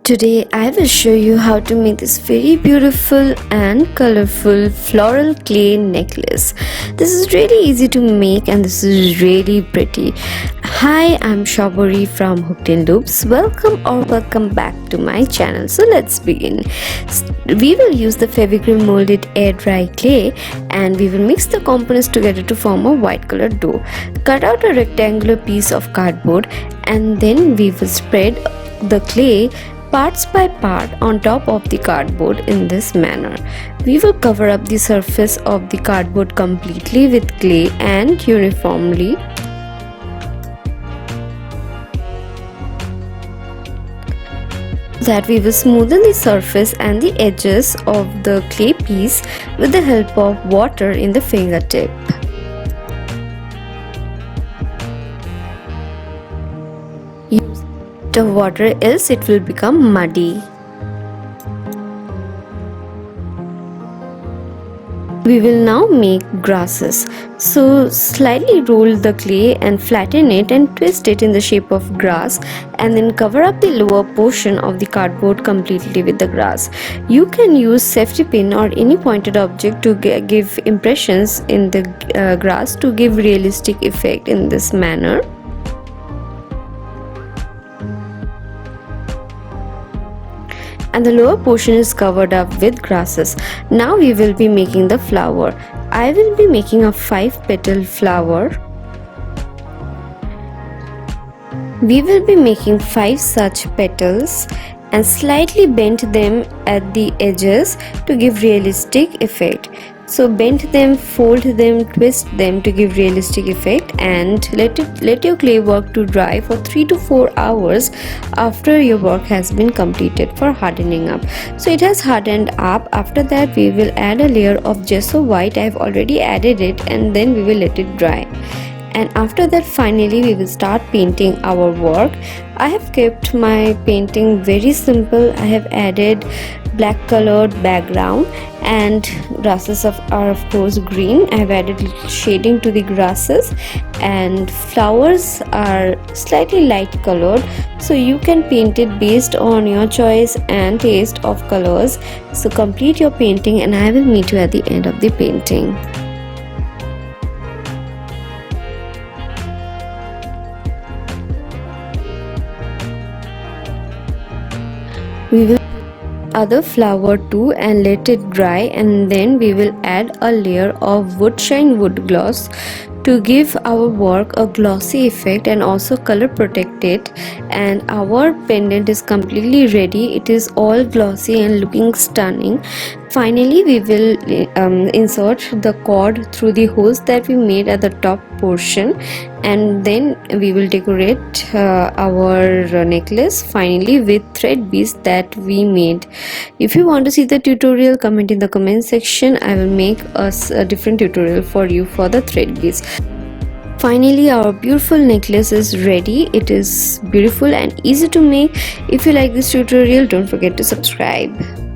Today I will show you how to make this very beautiful and colorful floral clay necklace. This is really easy to make and this is really pretty. Hi, I'm Shabori from Hooked in Loops. Welcome back to my channel. So let's begin. We will use the Fevicryl molded air dry clay and we will mix the components together to form a white color dough. Cut out a rectangular piece of cardboard and then we will spread the clay parts by part on top of the cardboard in this manner. We will cover up the surface of the cardboard completely with clay and uniformly. That we will smoothen the surface and the edges of the clay piece with the help of water in the fingertip. Use the water else it will become muddy. We will now make grasses. So slightly roll the clay and flatten it and twist it in the shape of grass and then cover up the lower portion of the cardboard completely with the grass. You can use safety pin or any pointed object to give impressions in the grass to give realistic effect in this manner. And the lower portion is covered up with grasses. Now we will be making the flower. I will be making a 5-petal flower. We will be making 5 such petals and slightly bend them at the edges to give realistic effect. So bend them, fold them, twist them to give realistic effect and let your clay work to dry for 3 to 4 hours after your work has been completed for hardening up. So it has hardened up. After that we will add a layer of gesso white. I have already added it and then we will let it dry. And after that finally we will start painting our work. I have kept my painting very simple. I have added black colored background and grasses are of course green. I have added little shading to the grasses and flowers are slightly light colored, so you can paint it based on your choice and taste of colors. So complete your painting and I will meet you at the end of the painting. We will other flower too and let it dry, and then we will add a layer of wood shine wood gloss to give our work a glossy effect and also color protect it. And our pendant is completely ready. It is all glossy and looking stunning. Finally we will insert the cord through the holes that we made at the top portion and then we will decorate our necklace finally with thread beads that we made. If you want to see the tutorial, comment in the comment section. I will make a different tutorial for you for the thread beads. Finally our beautiful necklace is ready. It is beautiful and easy to make. If you like this tutorial, don't forget to subscribe.